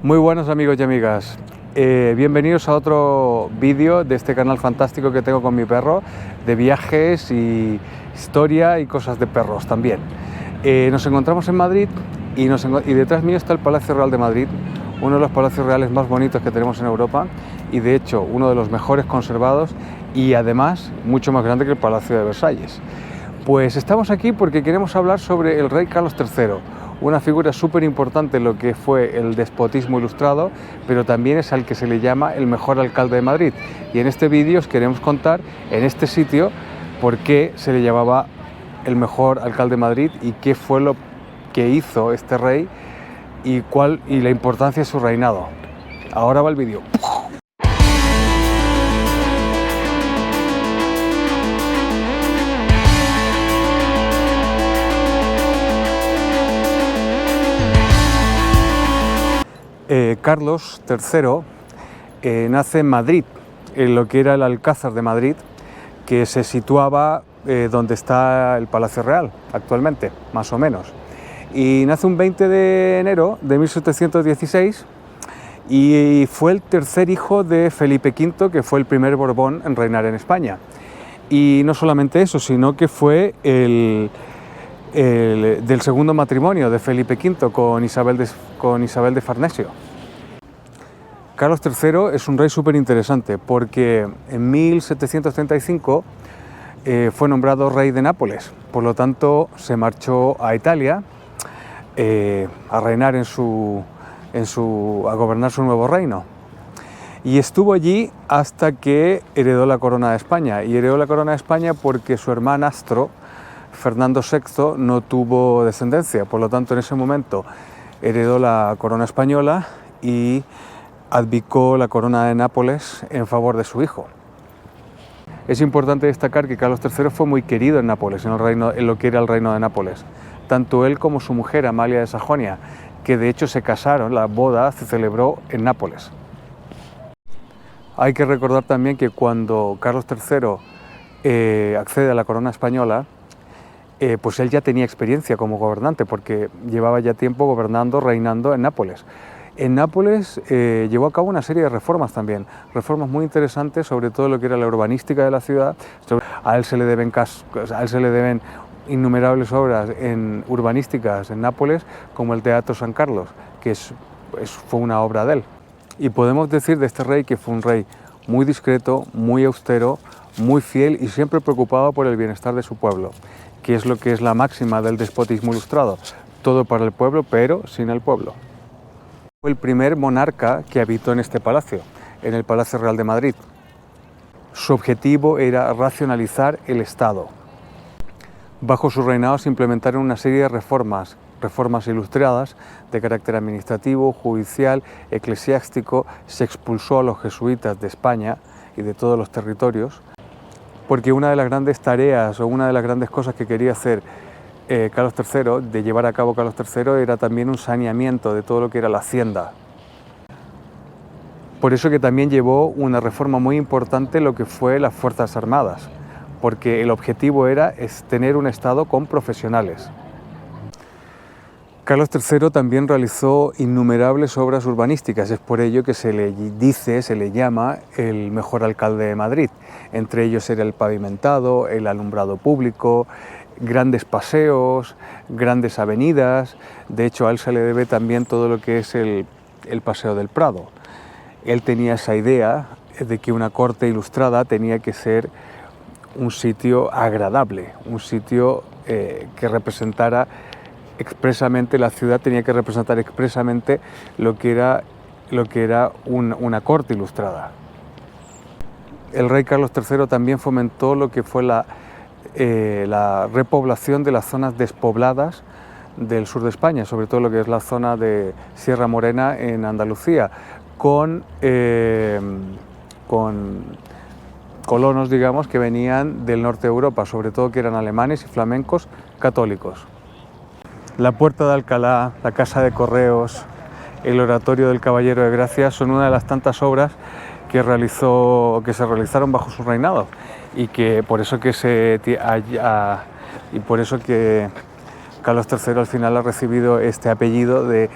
Muy buenos amigos y amigas, bienvenidos a otro vídeo de este canal fantástico que tengo con mi perro, de viajes y historia y cosas de perros también. Nos encontramos en Madrid y detrás mío está el Palacio Real de Madrid, uno de los palacios reales más bonitos que tenemos en Europa y de hecho uno de los mejores conservados y además mucho más grande que el Palacio de Versalles. Pues estamos aquí porque queremos hablar sobre el rey Carlos III, una figura súper importante en lo que fue el despotismo ilustrado, pero también es al que se le llama el mejor alcalde de Madrid. Y en este vídeo os queremos contar en este sitio por qué se le llamaba el mejor alcalde de Madrid y qué fue lo que hizo este rey y la importancia de su reinado. Ahora va el vídeo. Carlos III nace en Madrid, en lo que era el Alcázar de Madrid, que se situaba donde está el Palacio Real actualmente, más o menos. Y nace un 20 de enero de 1716 y fue el tercer hijo de Felipe V, que fue el primer Borbón en reinar en España. Y no solamente eso, sino que fue del segundo matrimonio de Felipe V con Isabel de Farnesio. Carlos III es un rey súper interesante porque en 1735 fue nombrado rey de Nápoles, por lo tanto se marchó a Italia a reinar a gobernar su nuevo reino. Y estuvo allí hasta que heredó la corona de España, y heredó la corona de España porque su hermanastro, Fernando VI, no tuvo descendencia, por lo tanto en ese momento heredó la corona española y abdicó la corona de Nápoles en favor de su hijo. Es importante destacar que Carlos III fue muy querido en Nápoles, en lo que era el reino de Nápoles, tanto él como su mujer Amalia de Sajonia, que de hecho se casaron, la boda se celebró en Nápoles. Hay que recordar también que cuando Carlos III accede a la corona española, pues él ya tenía experiencia como gobernante, porque llevaba ya tiempo reinando en Nápoles. En Nápoles llevó a cabo una serie de reformas también, reformas muy interesantes sobre todo lo que era la urbanística de la ciudad. A él se le deben innumerables obras urbanísticas en Nápoles, como el Teatro San Carlos, que fue una obra de él. Y podemos decir de este rey que fue un rey muy discreto, muy austero, muy fiel y siempre preocupado por el bienestar de su pueblo, que es lo que es la máxima del despotismo ilustrado: todo para el pueblo, pero sin el pueblo. Fue el primer monarca que habitó en este palacio, en el Palacio Real de Madrid. Su objetivo era racionalizar el Estado. Bajo su reinado se implementaron una serie de reformas ilustradas de carácter administrativo, judicial, eclesiástico. Se expulsó a los jesuitas de España y de todos los territorios, porque una de las grandes tareas o una de las grandes cosas que quería hacer Carlos III, de llevar a cabo Carlos III, era también un saneamiento de todo lo que era la hacienda. Por eso que también llevó una reforma muy importante lo que fue las Fuerzas Armadas, porque el objetivo era tener un Estado con profesionales. Carlos III también realizó innumerables obras urbanísticas, es por ello que se le llama el mejor alcalde de Madrid. Entre ellos era el pavimentado, el alumbrado público, grandes paseos, grandes avenidas. De hecho, a él se le debe también todo lo que es el Paseo del Prado. Él tenía esa idea de que una corte ilustrada tenía que ser un sitio agradable, un sitio que representara expresamente, la ciudad tenía que representar expresamente lo que era una corte ilustrada. El rey Carlos III también fomentó lo que fue la repoblación de las zonas despobladas del sur de España, sobre todo lo que es la zona de Sierra Morena en Andalucía, con colonos, digamos, que venían del norte de Europa, sobre todo que eran alemanes y flamencos católicos. La Puerta de Alcalá, la Casa de Correos, el Oratorio del Caballero de Gracia son una de las tantas obras que se realizaron bajo su reinado, y que por eso que Carlos III al final ha recibido este apellido de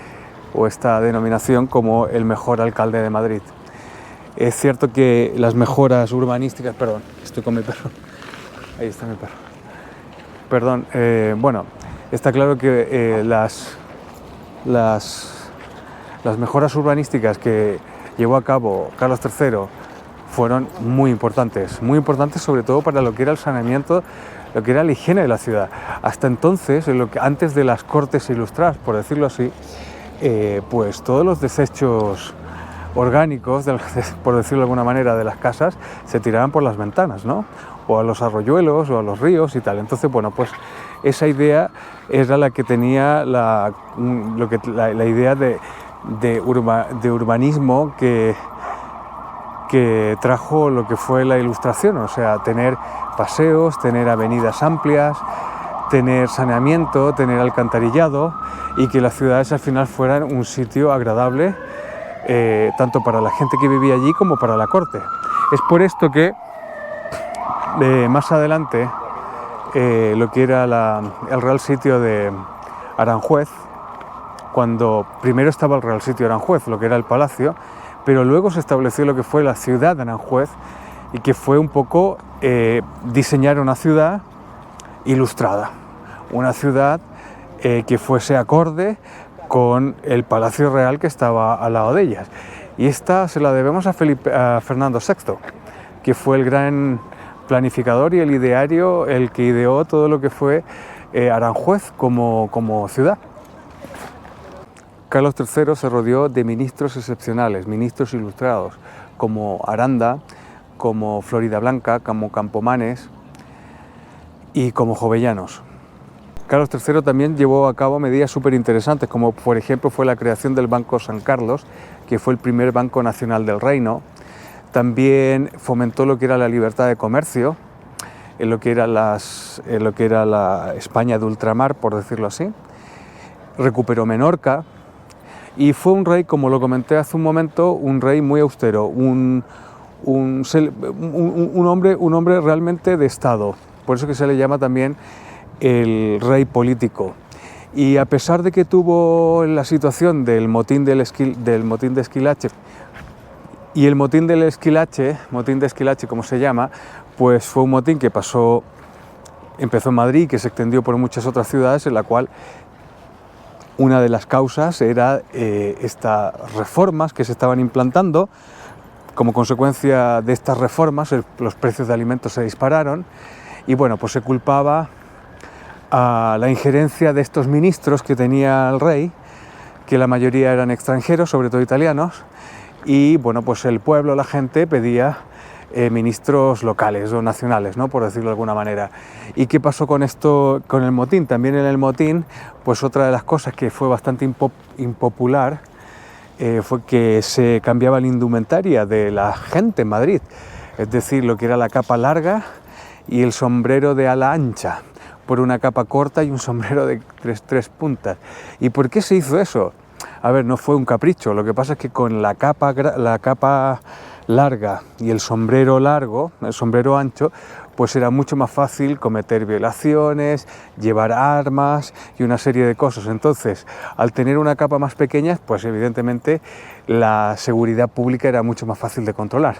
o esta denominación como el mejor alcalde de Madrid. Es cierto que las mejoras urbanísticas, perdón, estoy con mi perro, ahí está mi perro, perdón, bueno, está claro que las mejoras urbanísticas que llevó a cabo Carlos III fueron muy importantes sobre todo para lo que era el saneamiento, lo que era la higiene de la ciudad. Hasta entonces, antes de las Cortes Ilustradas, por decirlo así, pues todos los desechos orgánicos, por decirlo de alguna manera, de las casas, se tiraban por las ventanas, ¿no? O a los arroyuelos o a los ríos y tal. Entonces, bueno, pues esa idea era la que tenía la idea de urbanismo que trajo lo que fue la Ilustración, o sea, tener paseos, tener avenidas amplias, tener saneamiento, tener alcantarillado y que las ciudades al final fueran un sitio agradable tanto para la gente que vivía allí como para la corte. Es por esto que más adelante lo que era el Real Sitio de Aranjuez, cuando primero estaba el Real Sitio de Aranjuez, lo que era el palacio, pero luego se estableció lo que fue la ciudad de Aranjuez y que fue un poco diseñar una ciudad ilustrada, una ciudad que fuese acorde con el Palacio Real que estaba al lado de ellas. Y esta se la debemos a Fernando VI, que fue el gran planificador y el ideario, el que ideó todo lo que fue Aranjuez como ciudad. Carlos III se rodeó de ministros excepcionales, ministros ilustrados, como Aranda, como Floridablanca, como Campomanes y como Jovellanos. Carlos III también llevó a cabo medidas súper interesantes, como por ejemplo fue la creación del Banco San Carlos, que fue el primer banco nacional del reino. También fomentó lo que era la libertad de comercio, en lo que era la España de ultramar, por decirlo así. Recuperó Menorca y fue un rey, como lo comenté hace un momento, un rey muy austero, un hombre realmente de Estado. Por eso que se le llama también el rey político. Y a pesar de que tuvo la situación del motín de Esquilache, y el motín de Esquilache, como se llama, pues fue un motín que empezó en Madrid, que se extendió por muchas otras ciudades, en la cual una de las causas era estas reformas que se estaban implantando. Como consecuencia de estas reformas, los precios de alimentos se dispararon y bueno, pues se culpaba a la injerencia de estos ministros que tenía el rey, que la mayoría eran extranjeros, sobre todo italianos, y bueno, pues el pueblo, la gente pedía ministros locales o nacionales, ¿no?, por decirlo de alguna manera. ¿Y qué pasó con esto, con el motín? También en el motín, pues otra de las cosas que fue bastante impopular fue que se cambiaba la indumentaria de la gente en Madrid, es decir, lo que era la capa larga y el sombrero de ala ancha, por una capa corta y un sombrero de tres puntas. ¿Y por qué se hizo eso? A ver, no fue un capricho, lo que pasa es que con la capa larga y el sombrero largo, el sombrero ancho, pues era mucho más fácil cometer violaciones, llevar armas y una serie de cosas. Entonces, al tener una capa más pequeña, pues evidentemente la seguridad pública era mucho más fácil de controlar.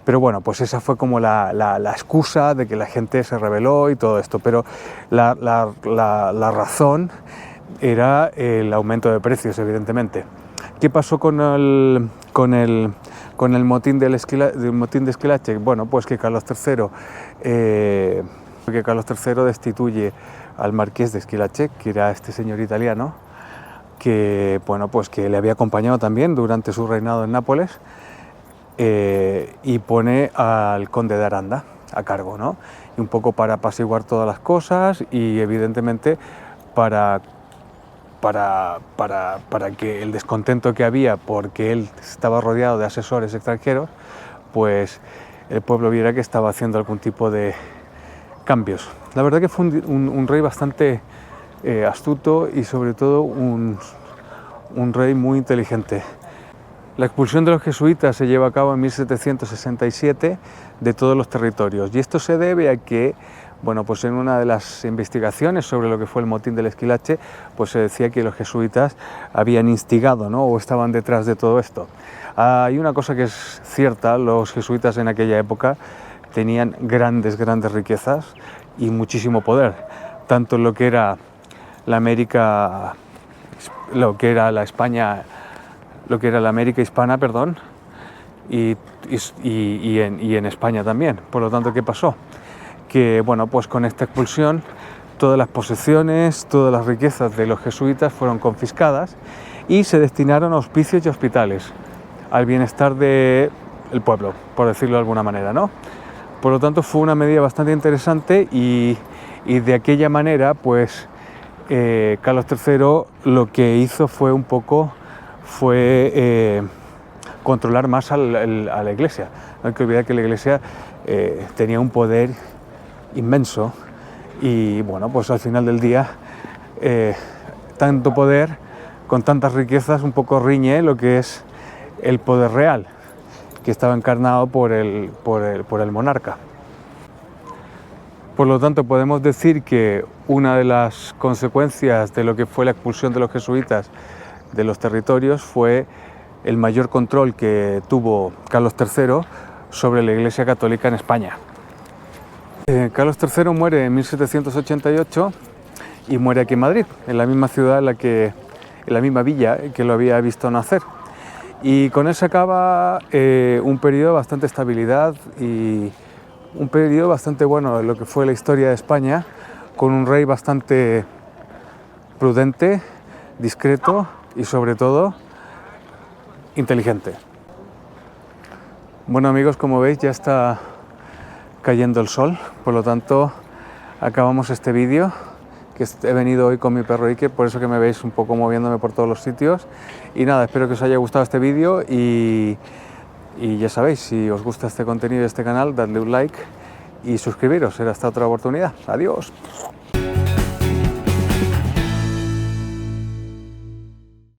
Pero bueno, pues esa fue como la excusa de que la gente se rebeló y todo esto, pero la razón era el aumento de precios, evidentemente. ¿Qué pasó con el motín de Esquilache? Bueno, pues que Carlos III destituye al marqués de Esquilache, que era este señor italiano, que, bueno, pues que le había acompañado también durante su reinado en Nápoles, y pone al conde de Aranda a cargo, ¿no? Y un poco para apaciguar todas las cosas y evidentemente para que el descontento que había porque él estaba rodeado de asesores extranjeros, pues el pueblo viera que estaba haciendo algún tipo de cambios. La verdad que fue un rey bastante astuto y sobre todo un rey muy inteligente. La expulsión de los jesuitas se lleva a cabo en 1767 de todos los territorios y esto se debe a que Bueno, pues en una de las investigaciones sobre lo que fue el motín del Esquilache, pues se decía que los jesuitas habían instigado, ¿no?, o estaban detrás de todo esto. Hay una cosa que es cierta: los jesuitas en aquella época tenían grandes riquezas y muchísimo poder, tanto en lo que era la América, lo que era la España, lo que era la América hispana, perdón, y en España también. Por lo tanto, ¿qué pasó? Que, bueno, pues con esta expulsión todas las posesiones, todas las riquezas de los jesuitas fueron confiscadas y se destinaron a hospicios y hospitales, al bienestar del pueblo, por decirlo de alguna manera, ¿no? Por lo tanto, fue una medida bastante interesante y de aquella manera, pues, Carlos III lo que hizo fue controlar más a la Iglesia. No hay que olvidar que la Iglesia tenía un poder inmenso y, bueno, pues al final del día, tanto poder con tantas riquezas un poco riñe lo que es el poder real, que estaba encarnado por el monarca. Por lo tanto, podemos decir que una de las consecuencias de lo que fue la expulsión de los jesuitas de los territorios fue el mayor control que tuvo Carlos III sobre la Iglesia Católica en España. Carlos III muere en 1788 y muere aquí en Madrid, en la misma ciudad en la misma villa que lo había visto nacer. Y con eso acaba un periodo de bastante estabilidad y un periodo bastante bueno en lo que fue la historia de España, con un rey bastante prudente, discreto y, sobre todo, inteligente. Bueno, amigos, como veis, ya está cayendo el sol, por lo tanto acabamos este vídeo, que he venido hoy con mi perro Iker, por eso que me veis un poco moviéndome por todos los sitios. Y nada, espero que os haya gustado este vídeo y ya sabéis, si os gusta este contenido de este canal, dadle un like y suscribiros. Será hasta otra oportunidad. Adiós.